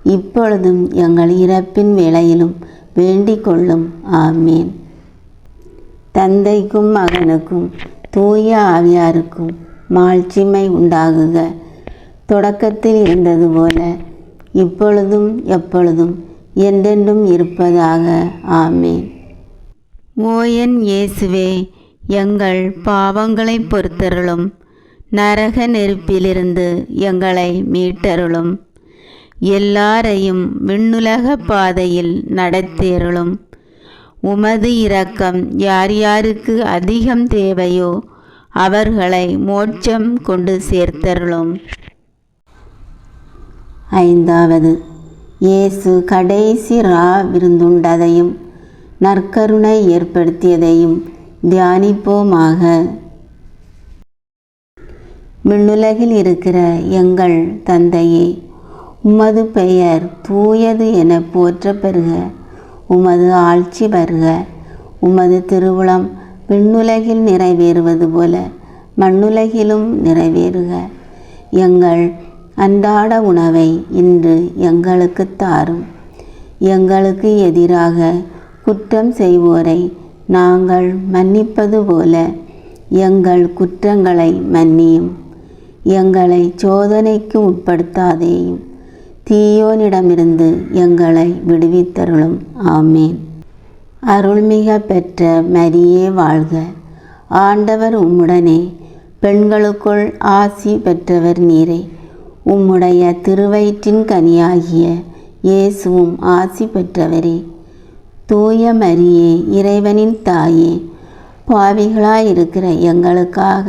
இப்பொழுதும் எங்கள் இறப்பின் வேளையிலும் வேண்டிக் கொள்ளும். ஆமேன். தந்தைக்கும் மகனுக்கும் தூய ஆவியாருக்கும் மாட்சிமை உண்டாகுக. தொடக்கத்தில் இருந்தது போல இப்பொழுதும் எப்பொழுதும் என்றென்றும் இருப்பதாக. ஆமேன். ஓ என் இயேசுவே, எங்கள் பாவங்களை பொறுத்தருளும். நரக நெருப்பிலிருந்து எங்களை மீட்டருளும். எல்லாரையும் விண்ணுலக பாதையில் நடத்தேருளும். உமது இரக்கம் யார் யாருக்கு அதிகம் தேவையோ அவர்களை மோட்சம் கொண்டு சேர்த்தருளும். ஐந்தாவது, இயேசு கடைசி விருந்துண்டதையும் நற்கருணை ஏற்படுத்தியதையும் தியானிப்போமாக. விண்ணுலகில் இருக்கிற எங்கள் தந்தையே, உமது பெயர் தூயது என போற்ற பெறுக. உமது ஆட்சி வருக. உமது திருவுளம் விண்ணுலகில் நிறைவேறுவது போல மண்ணுலகிலும் நிறைவேறுக. எங்கள் அன்றாட உணவை இன்று எங்களுக்கு தாரும். எங்களுக்கு எதிராக குற்றம் செய்வோரை நாங்கள் மன்னிப்பது போல எங்கள் குற்றங்களை மன்னியும். எங்களை சோதனைக்கு உட்படுத்தாதேயும், தீயோனிடமிருந்து எங்களை விடுவித்தருளும். ஆமேன். அருள்மிக பெற்ற மரியே வாழ்க. ஆண்டவர் உம்முடனே, பெண்களுக்குள் ஆசி பெற்றவர் நீரே. உம்முடைய திருவயிற்றின் கனியாகிய இயேசுவும் ஆசி பெற்றவரே. தூய மரியே, இறைவனின் தாயே, பாவிகளாயிருக்கிற எங்களுக்காக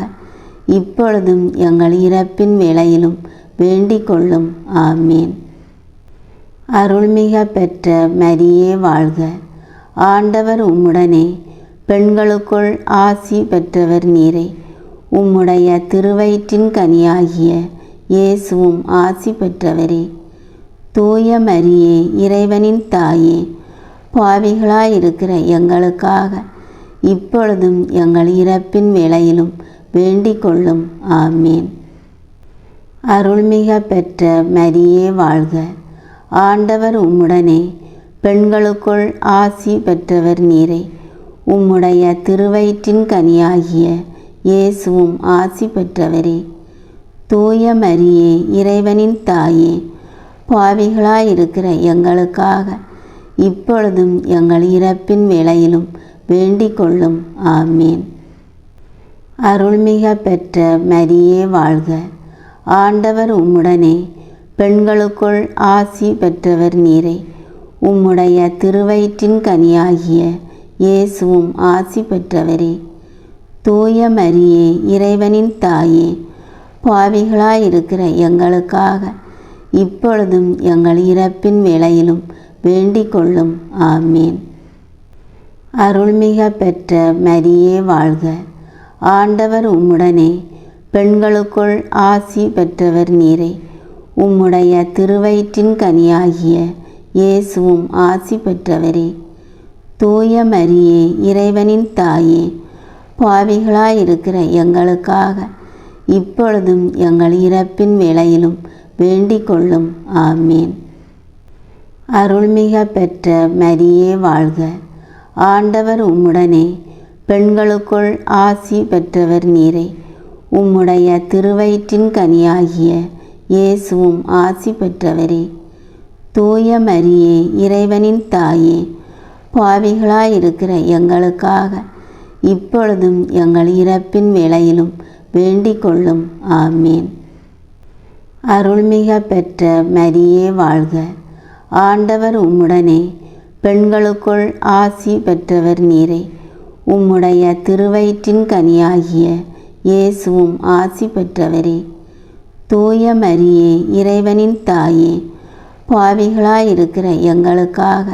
இப்பொழுதும் எங்கள் இறப்பின் வேளையிலும் வேண்டிக் கொள்ளும். ஆமேன். அருள்மிக பெற்ற மரியே வாழ்க. ஆண்டவர் உம்முடனே, பெண்களுக்குள் ஆசி பெற்றவர் நீரே. உம்முடைய திருவயிற்றின் கனியாகிய இயேசுவும் ஆசி பெற்றவரே. தூய மரியே, இறைவனின் தாயே, பாவிகளாயிருக்கிற எங்களுக்காக இப்பொழுதும் எங்கள் இறப்பின் வேளையிலும் வேண்டிக் கொள்ளும். ஆமேன். அருள்மிக பெற்ற மரியே வாழ்க. ஆண்டவர் உம்முடனே, பெண்களுக்குள் ஆசி பெற்றவர் நீரே. உம்முடைய திருவயிற்றின் கனியாகிய இயேசுவும் ஆசி பெற்றவரே. தூய மரியே, இறைவனின் தாயே, பாவிகளாயிருக்கிற எங்களுக்காக இப்பொழுதும் எங்கள் இறப்பின் வேளையிலும் வேண்டிக் கொள்ளும். ஆமேன். அருள்மிக பெற்ற மரியே வாழ்க. ஆண்டவர் உம்முடனே, பெண்களுக்குள் ஆசி பெற்றவர் நீரே. உம்முடைய திருவயிற்றின் கனியாகிய இயேசுவும் ஆசி பெற்றவரே. தூய மரியே, இறைவனின் தாயே, பாவிகளாயிருக்கிற எங்களுக்காக இப்பொழுதும் எங்கள் இறப்பின் வேளையிலும் வேண்டிக் கொள்ளும். ஆமேன். அருள்மிக பெற்ற மரியே வாழ்க. ஆண்டவர் உம்முடனே, பெண்களுக்குள் ஆசி பெற்றவர் நீரே. உம்முடைய திருவயிற்றின் கனியாகிய இயேசுவும் ஆசி பெற்றவரே. தூய மரியே, இறைவனின் தாயே, பாவிகளாயிருக்கிற எங்களுக்காக இப்பொழுதும் எங்கள் இறப்பின் வேளையிலும் வேண்டிக் கொள்ளும். ஆமேன். அருள்மிக பெற்ற மரியே வாழ்க. ஆண்டவர் உம்முடனே, பெண்களுக்குள் ஆசி பெற்றவர் நீரே. உம்முடைய திருவயிற்றின் கனியாகிய இயேசுவும் ஆசி பெற்றவரே. தூய மரியே, இறைவனின் தாயே, பாவிகளாயிருக்கிற எங்களுக்காக இப்பொழுதும் எங்கள் இறப்பின் வேளையிலும் வேண்டிக் கொள்ளும். ஆமேன். அருள்மிக பெற்ற மரியே வாழ்க. ஆண்டவர் உம்முடனே, பெண்களுக்குள் ஆசி பெற்றவர் நீரே. உம்முடைய திருவயிற்றின் கனியாகிய இயேசுவும் ஆசி பெற்றவரே. தூய மரியே, இறைவனின் தாயே, பாவிகளாயிருக்கிற எங்களுக்காக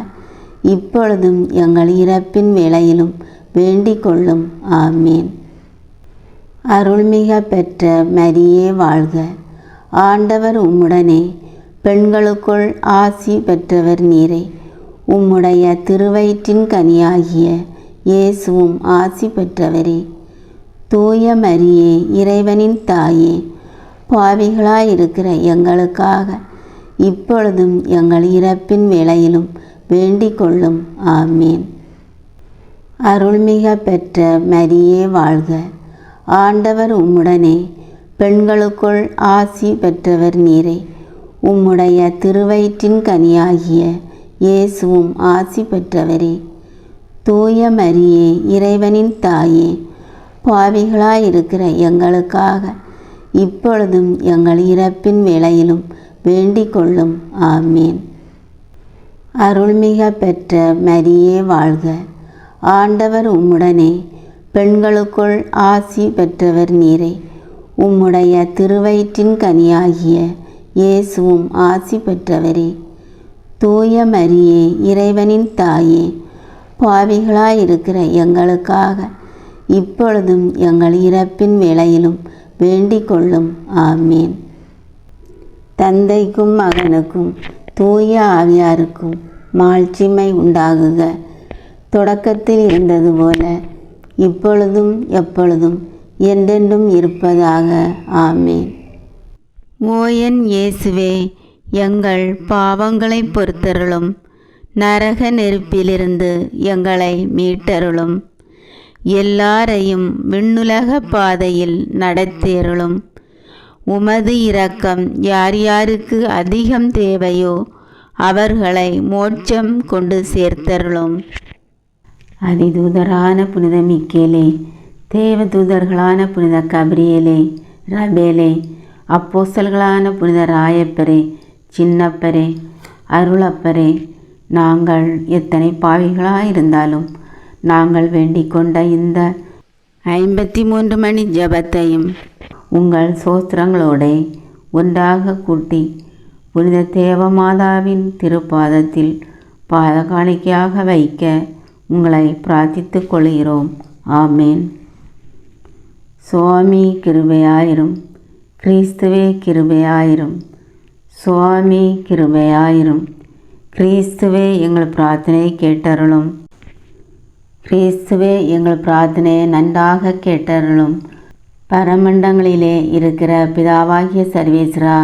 இப்பொழுதும் எங்கள் இறப்பின் வேளையிலும் வேண்டிக் கொள்ளும். ஆமேன். அருள்மிக பெற்ற மரியே வாழ்க. ஆண்டவர் உம்முடனே, பெண்களுக்குள் ஆசி பெற்றவர் நீரே. உம்முடைய திருவயிற்றின் கனியாகிய இயேசுவும் ஆசி பெற்றவரே. தூய மரியே, இறைவனின் தாயே, பாவிகளாயிருக்கிற எங்களுக்காக இப்பொழுதும் எங்கள் இறப்பின் வேளையிலும் வேண்டிக் கொள்ளும். ஆமேன். அருள்மிக பெற்ற மரியே வாழ்க. ஆண்டவர் உம்முடனே, பெண்களுக்குள் ஆசி பெற்றவர் நீரே. உம்முடைய திருவயிற்றின் கனியாகிய இயேசுவும் ஆசி பெற்றவரே. தூய மரியே, இறைவனின் தாயே, பாவிகளாயிருக்கிற எங்களுக்காக இப்பொழுதும் எங்கள் இறப்பின் வேளையிலும் வேண்டிக் கொள்ளும். ஆமீன். அருள்மிக பெற்ற மரியே வாழ்க. ஆண்டவர் உம்முடனே, பெண்களுக்குள் ஆசி பெற்றவர் நீரே. உம்முடைய திருவயிற்றின் கனியாகிய இயேசுவும் ஆசி பெற்றவரே. தூய மரியே, இறைவனின் தாயே, பாவிகளாயிருக்கிற எங்களுக்காக இப்பொழுதும் எங்கள் இறப்பின் வேளையிலும் வேண்டிக் கொள்ளும். ஆமீன். தந்தைக்கும் மகனுக்கும் தூய ஆவியாருக்கும் மாட்சிமை உண்டாகுக. தொடக்கத்தில் இருந்தது போல இப்பொழுதும் எப்பொழுதும் என்றென்றும் இருப்பதாக. ஆமீன். ஓ என் இயேசுவே, எங்கள் பாவங்களை பொறுத்தருளும். நரக நெருப்பிலிருந்து எங்களை மீட்டருளும். எல்லாரையும் விண்ணுலக பாதையில் நடத்தியருளும். உமது இரக்கம் யார் யாருக்கு அதிகம் தேவையோ அவர்களை மோட்சம் கொண்டு சேர்த்தருளும். அதிதூதரான புனித மிக்கேலே, தேவதூதர்களான புனித கபிரியேலே, ரபேலே, அப்போஸ்தலர்களான புனித ராயப்பரே, சின்னப்பரே, அருளப்பரே, நாங்கள் எத்தனை பாவிகளாயிருந்தாலும் நாங்கள் வேண்டிக் கொண்ட இந்த 53 மணி ஜபத்தையும் உங்கள் சோஸ்திரங்களோட ஒன்றாக கூட்டி புனித தேவமாதாவின் திருப்பாதத்தில் பாதகாணிக்கையாக வைக்க உங்களை பிரார்த்தித்துக் கொள்கிறோம். ஆமேன். சுவாமி கிருபையாயிரும். கிறிஸ்துவே கிருபையாயிரும். சுவாமி கிருபையாயிரும். கிறிஸ்துவே எங்கள் பிரார்த்தனையை கேட்டருளும். கிறிஸ்துவே எங்கள் பிரார்த்தனையை நன்றாக கேட்டருளும். பரமண்டங்களிலே இருக்கிற பிதாவாகிய சர்வேஸ்வரா,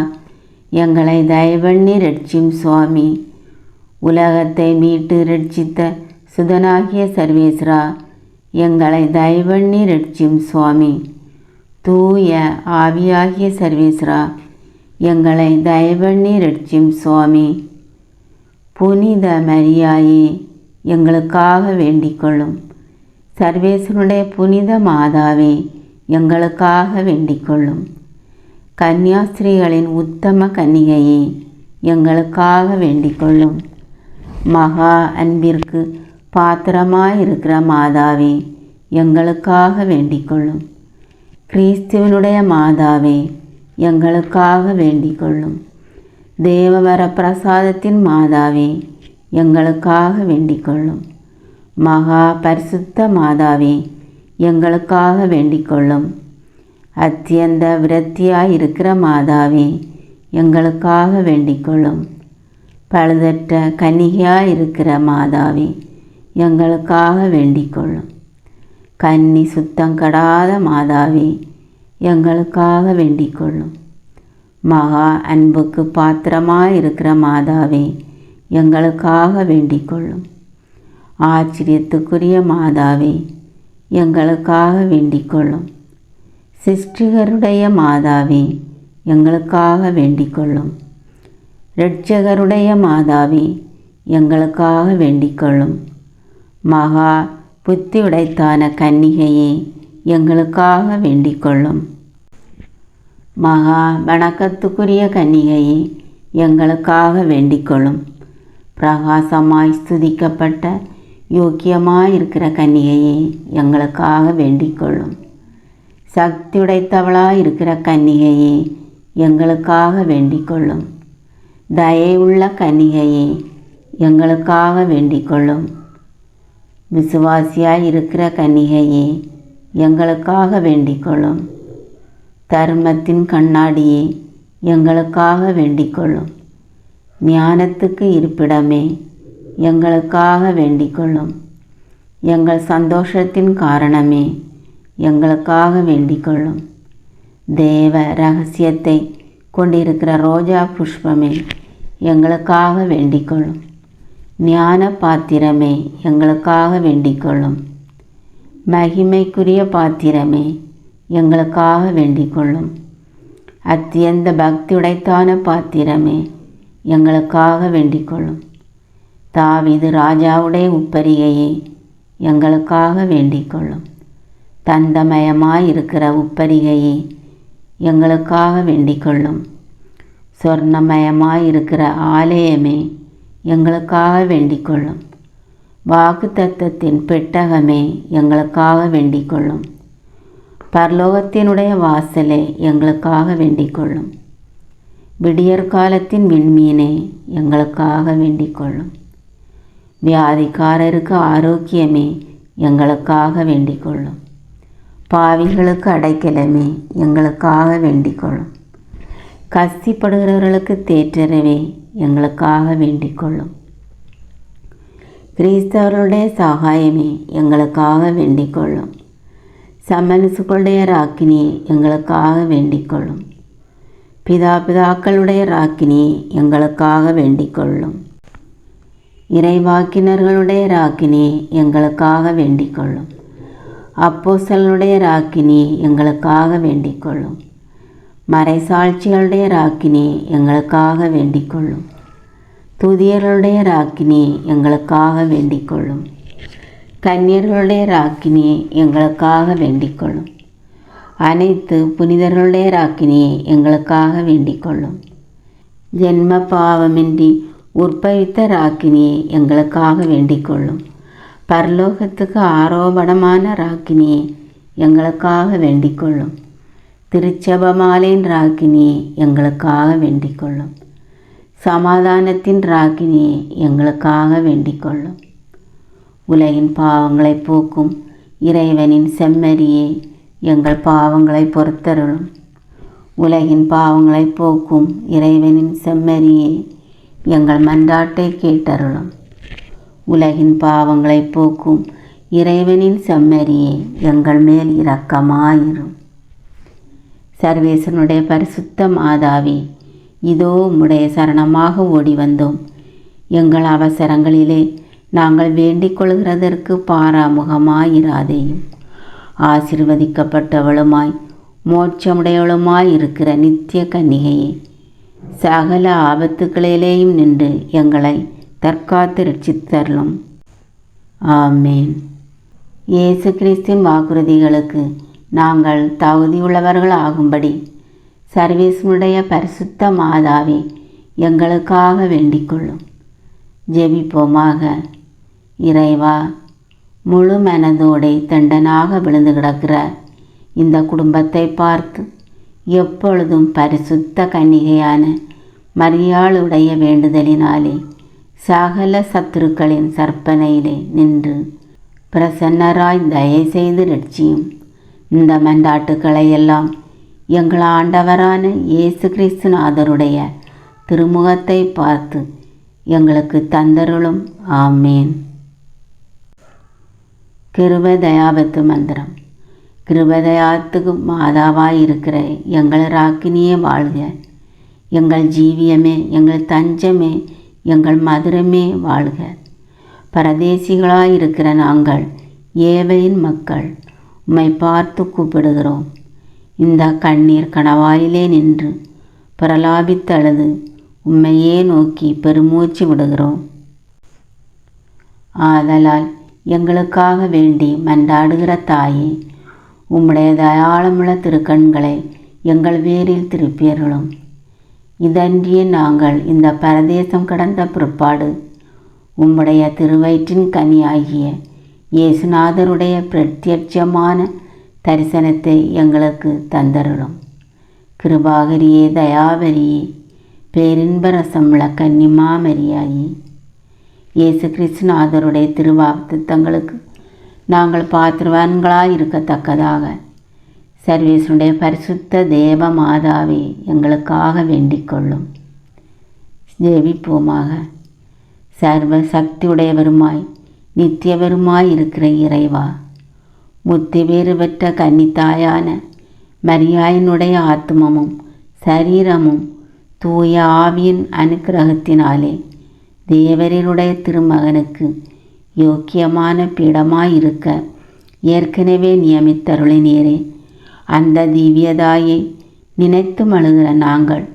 எங்களை தயவண்ணி ரட்சியும் சுவாமி. உலகத்தை மீட்டு ரட்சித்த சுதனாகிய சர்வேஸ்வரா, எங்களை தயவண்ணி ரட்சியும் சுவாமி. தூய ஆவியாகிய சர்வேஸ்வரா, எங்களை தயவண்ணி ரட்சியும் சுவாமி. புனித மரியாயே, எங்களுக்காக வேண்டிக்கொள்ளும். சர்வேஸ்வருடைய புனித மாதாவே, எங்களுக்காக வேண்டிக்கொள்ளும். கன்னியாஸ்திரிகளின் உத்தம கன்னிகையே, எங்களுக்காக வேண்டிக்கொள்ளும். மகா அன்பிற்கு பாத்திரமாயிருக்கிற மாதாவே, எங்களுக்காக வேண்டிக்கொள்ளும். கிறிஸ்துவனுடைய மாதாவே, எங்களுக்காக வேண்டிக்கொள்ளும். தேவவர பிரசாதத்தின் மாதாவே, எங்களுக்காக வேண்டிக்கொள்ளும். மகா பரிசுத்த மாதாவே, எங்களுக்காக வேண்டிக்கொள்ளும். அத்தியந்த விரத்தியாயிருக்கிற மாதாவே, எங்களுக்காக வேண்டிக்கொள்ளும். பழுதற்ற கன்னிகையாயிருக்கிற மாதாவே, எங்களுக்காக வேண்டிக்கொள்ளும். கன்னி சுத்தங்கடாத மாதாவே, எங்களுக்காக வேண்டிக்கொள்ளும். மகா அன்புக்கு பாத்திரமாயிருக்கிற மாதாவே, எங்களுக்காக வேண்டிக்கொள்ளும். ஆச்சரியத்துக்குரிய மாதாவே, எங்களுக்காக வேண்டிக்கொள்ளும். சிருஷ்டிகருடைய மாதாவே, எங்களுக்காக வேண்டிக்கொள்ளும். இரட்சகருடைய மாதாவே, எங்களுக்காக வேண்டிக்கொள்ளும். மகா புத்தி உடைத்தான கன்னிகையே, எங்களுக்காக வேண்டிக்கொள்ளும். மகா வணக்கத்துக்குரிய கன்னிகையே, எங்களுக்காக வேண்டிக்கொள்ளும். பிரகாசமாய் ஸ்துதிக்கப்பட்ட யோக்கியமாயிருக்கிற கன்னிகையே, எங்களுக்காக வேண்டிக்கொள்ளும். சக்தி உடைத்தவளாயிருக்கிற கன்னிகையே, எங்களுக்காக வேண்டிக்கொள்ளும். தயவுள்ள கன்னிகையே, எங்களுக்காக வேண்டிக்கொள்ளும். விசுவாசியாய் இருக்கிற கன்னிகையே, எங்களுக்காக வேண்டிக்கொள்ளும். தர்மத்தின் கண்ணாடியே, எங்களுக்காக வேண்டிக்கொள்ளும். ஞானத்துக்கு இருப்பிடமே, எங்களுக்காக வேண்டிக்கொள்ளும். எங்கள் சந்தோஷத்தின் காரணமே, எங்களுக்காக வேண்டிக்கொள்ளும். தேவ ரகசியத்தை கொண்டிருக்கிற ரோஜா புஷ்பமே, எங்களுக்காக வேண்டிக்கொள்ளும். ஞான பாத்திரமே, எங்களுக்காக வேண்டிக்கொள்ளும். மகிமைக்குரிய பாத்திரமே, எங்களுக்காக வேண்டிக்கொள்ளும். அத்தியந்த பக்தி உடைத்தான பாத்திரமே, எங்களுக்காக வேண்டிக்கொள்ளும். தாவீது ராஜாவுடைய உப்பரிகையே, எங்களுக்காக வேண்டிக் கொள்ளும். தந்தமயமாயிருக்கிற உப்பரிகையே எங்களுக்காக வேண்டிக் கொள்ளும். சொர்ணமயமாயிருக்கிற ஆலயமே எங்களுக்காக வேண்டிக் கொள்ளும். வாக்குத்தத்தத்தின் பெட்டகமே எங்களுக்காக வேண்டிக் கொள்ளும். பரலோகத்தினுடைய வாசலே எங்களுக்காக வேண்டிக் கொள்ளும். விடியற்காலத்தின் விண்மீனே எங்களுக்காக வேண்டிக் கொள்ளும். வியாதிக்காரருக்கு ஆரோக்கியமே எங்களுக்காக வேண்டிக் கொள்ளும். பாவிகளுக்கு அடைக்கலமே எங்களுக்காக வேண்டிக் கொள்ளும். கஷ்டப்படுகிறவர்களுக்கு தேற்றரவே எங்களுக்காக வேண்டிக் கொள்ளும். கிறிஸ்தவர்களுடைய சகாயமே எங்களுக்காக வேண்டிக் கொள்ளும். சமனசுகளுடைய ராக்கினியை எங்களுக்காக வேண்டிக் கொள்ளும். பிதாக்களுடைய ராக்கினியை எங்களுக்காக வேண்டிக் கொள்ளும். இறைவாக்கினர்களுடைய ராக்கினியை எங்களுக்காக வேண்டிக் கொள்ளும். அப்போஸ்தலர்களுடைய ராக்கினியை எங்களுக்காக வேண்டிக் கொள்ளும். மறைசாட்சிகளுடைய ராக்கினியை எங்களுக்காக வேண்டிக் கொள்ளும். துதியர்களுடைய ராக்கினியை எங்களுக்காக வேண்டிக் கொள்ளும். கன்னியர்களுடைய ராக்கினியை எங்களுக்காக வேண்டிக் கொள்ளும். அனைத்து புனிதர்களுடைய ராக்கினியை எங்களுக்காக வேண்டிக் கொள்ளும். ஜென்ம பாவமின்றி உற்பவித்த ராக்கினியை எங்களுக்காக வேண்டிக் கொள்ளும். பரலோகத்துக்கு ஆரோபணமான ராக்கினியை எங்களுக்காக வேண்டிக் கொள்ளும். திருச்செபமாலையின் ராக்கினியை எங்களுக்காக வேண்டிக் கொள்ளும். சமாதானத்தின் ராக்கினியை எங்களுக்காக வேண்டிக் கொள்ளும். உலகின் பாவங்களை போக்கும் இறைவனின் செம்மறியே எங்கள் பாவங்களை பொறுத்தருளும். உலகின் பாவங்களை போக்கும் இறைவனின் செம்மறியே எங்கள் மன்றாட்டை கேட்டருளும். உலகின் பாவங்களை போக்கும் இறைவனின் செம்மறியே எங்கள் மேல் இரக்கமாயிரும். சர்வேசனுடைய பரிசுத்த மாதாவே, இதோ உம்முடைய சரணமாக ஓடி வந்தோம். எங்கள் அவசரங்களிலே நாங்கள் வேண்டிக் கொள்கிறதற்கு பாராமுகமாயிராதேயும். ஆசீர்வதிக்கப்பட்டவளுமாய் மோட்சமுடையவளுமாய் இருக்கிற நித்திய கன்னிகையே, சகல ஆபத்துக்களிலேயும் நின்று எங்களை தற்காத்து ரட்சித்தருளும். ஆமேன். இயேசு கிறிஸ்தின் வாக்குறுதிகளுக்கு நாங்கள் தகுதியுள்ளவர்கள் ஆகும்படி சர்வேசனுடைய பரிசுத்த மாதாவே எங்களுக்காக வேண்டிக் கொள்ளும். ஜெபிப்போமாக. இறைவா, முழு மனதோடே தண்டனாக விழுந்து கிடக்கிற இந்த குடும்பத்தை பார்த்து எப்பொழுதும் பரிசுத்த கன்னிகையான மரியாளுடைய வேண்டுதலினாலே சகல சத்துருக்களின் சற்பனையிலே நின்று பிரசன்னராய் தயை செய்து ரட்சியும். இந்த மன்றாட்டுக்களை எல்லாம் எங்கள் ஆண்டவரான இயேசு கிறிஸ்துநாதருடைய திருமுகத்தை பார்த்து எங்களுக்கு தந்தருளும். ஆமேன். கிருபதயாபத்து மந்திரம். கிருபதயாத்துக்கு மாதாவாயிருக்கிற எங்கள் ராக்கினியே வாழ்க. எங்கள் ஜீவியமே, எங்கள் தஞ்சமே, எங்கள் மதுரமே வாழ்க. பரதேசிகளாயிருக்கிற நாங்கள் ஏவையின் மக்கள் உம்மை பார்த்து கூப்பிடுகிறோம். இந்த கண்ணீர் கணவாயிலே நின்று பிரலாபித்தழுது உம்மையே நோக்கி பெருமூச்சு விடுகிறோம். ஆதலால் எங்களுக்காக வேண்டி மன்றாடுகிற தாயே, உம்முடைய தயாளமுள்ள திருக்கண்களை எங்கள் பேரில் திருப்பியருளும். இதன்றியே நாங்கள் இந்த பரதேசம் கடந்த பிற்பாடு உம்முடைய திருவயிற்றின் கனியாகிய இயேசுநாதருடைய பிரத்யட்சமான தரிசனத்தை எங்களுக்கு தந்தருளும். கிருபாகரியே, தயாபரியே, பேரின்ப ரசமுள்ள கன்னிமாமரியாயே, இயேசு கிறிஸ்துநாதருடைய திருவாக்குத்தத்தங்களுக்கு நாங்கள் பாத்திரவான்களாய் இருக்கத்தக்கதாக சர்வேசனுடைய பரிசுத்த தேவ மாதாவே எங்களுக்காக வேண்டிக் கொள்ளும். ஜெபிப்போமாக. சர்வ சக்தியுடையவருமாய் நித்தியவருமாய் இருக்கிற இறைவா, முத்திவேறு பெற்ற கன்னித்தாயான மரியாயினுடைய ஆத்மமும் சரீரமும் தூய ஆவியின் அனுக்கிரகத்தினாலே தேவரருடைய திருமகனுக்கு யோக்கியமான பீடமாயிருக்க ஏற்கனவே நியமித்தருளினீரே. அந்த திவ்யதாயை நினைத்து மழுகிற நாங்கள்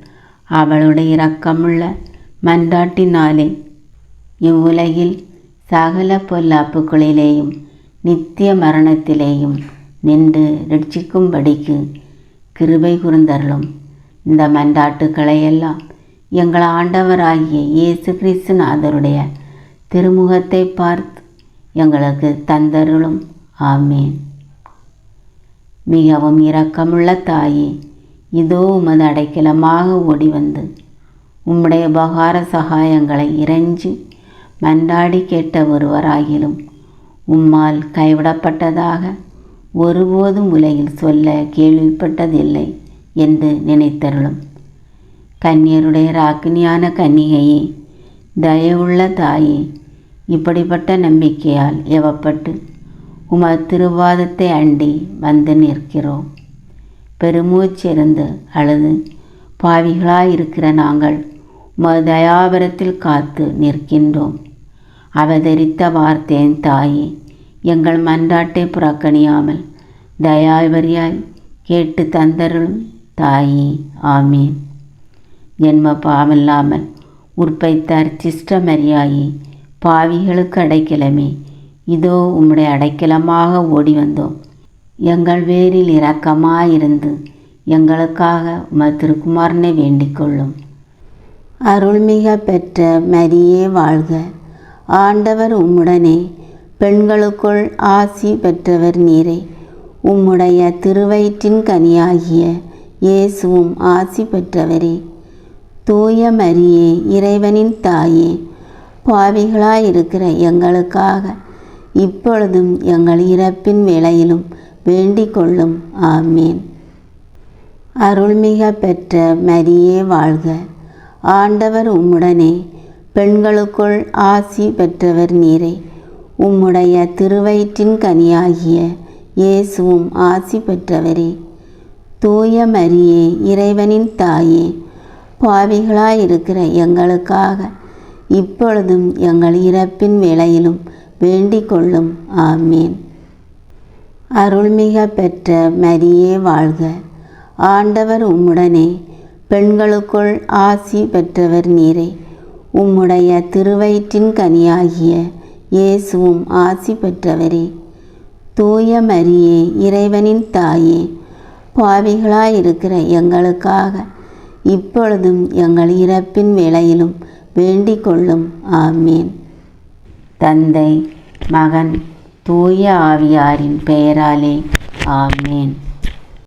அவளுடைய இரக்கமுள்ள மன்றாட்டினாலே இவ்வுலகில் சகல பொல்லாப்புகளிலேயும் நித்திய மரணத்திலேயும் நின்று ரட்சிக்கும்படிக்கு கிருபை கூர்ந்தருளும். இந்த மன்றாட்டுக்களை எல்லாம் எங்கள் ஆண்டவராகிய இயேசு கிறிஸ்துநாதருடைய திருமுகத்தை பார்த்து எங்களுக்கு தந்தருளும். ஆமேன். மிகவும் இரக்கமுள்ள தாயே, இதோ உமது அடைக்கலமாக ஓடி வந்து உம்முடைய உபகார சகாயங்களை இறைஞ்சி மன்றாடி கேட்ட ஒருவராகிலும் உம்மால் கைவிடப்பட்டதாக ஒருபோதும் உலகில் சொல்ல கேள்விப்பட்டதில்லை என்று நினைத்தருளும். கன்னியருடைய ராக்கினியான கன்னிகையே, தயவுள்ள தாயே, இப்படிப்பட்ட நம்பிக்கையால் ஏவப்பட்டு உமது திருவாதத்தை அண்டி வந்து நிற்கிறோம். பெருமூச்சிருந்து அழுது பாவிகளாயிருக்கிற நாங்கள் உமது தயாபரத்தில் காத்து நிற்கின்றோம். அவதரித்த வார்த்தையின் தாயே, எங்கள் மன்றாட்டை புறக்கணியாமல் தயாபரியாய் கேட்டு தந்தருளும் தாயே. ஆமீன். ஜென்ம பாவமில்லாமல் உற்பைத்த அர்ச்சிஷ்ட மரியாயே, பாவிகளுக்கு அடைக்கலமே, இதோ உம்முடைய அடைக்கலமாக ஓடி வந்தோம். எங்கள் பேரில் இரக்கமாயிருந்து எங்களுக்காக உமது திருக்குமாரனை வேண்டிக் கொள்ளும். அருள்மிக பெற்ற மரியே வாழ்க. ஆண்டவர் உம்முடனே, பெண்களுக்குள் ஆசி பெற்றவர் நீரே. உம்முடைய திருவயிற்றின் கனியாகிய இயேசுவும் ஆசி பெற்றவரே. தூய மரியே, இறைவனின் தாயே, பாவிகளாயிருக்கிற எங்களுக்காக இப்பொழுதும் எங்கள் இறப்பின் வேளையிலும் வேண்டிக் கொள்ளும். ஆமீன். அருள்மிக பெற்ற மரியே வாழ்க. ஆண்டவர் உம்முடனே, பெண்களுக்குள் ஆசி பெற்றவர் நீரே. உம்முடைய திருவயிற்றின் கனியாகிய இயேசுவும் ஆசி பெற்றவரே. தூய மரியே, இறைவனின் தாயே, பாவிகளாயிருக்கிற எங்களுக்காக இப்பொழுதும் எங்கள் இறப்பின் வேளையிலும் வேண்டிக் கொள்ளும். ஆமீன். அருள்மிக பெற்ற மரியே வாழ்க. ஆண்டவர் உம்முடனே, பெண்களுக்குள் ஆசி பெற்றவர் நீரே. உம்முடைய திருவயிற்றின் கனியாகிய இயேசுவும் ஆசி பெற்றவரே. தூய மரியே, இறைவனின் தாயே, பாவிகளாயிருக்கிற எங்களுக்காக இப்பொழுதும் எங்கள் இறப்பின் வேளையிலும் வேண்டிக் கொள்ளும். ஆமீன். தந்தை, மகன், தூய ஆவியாரின் பெயராலே. ஆமேன்.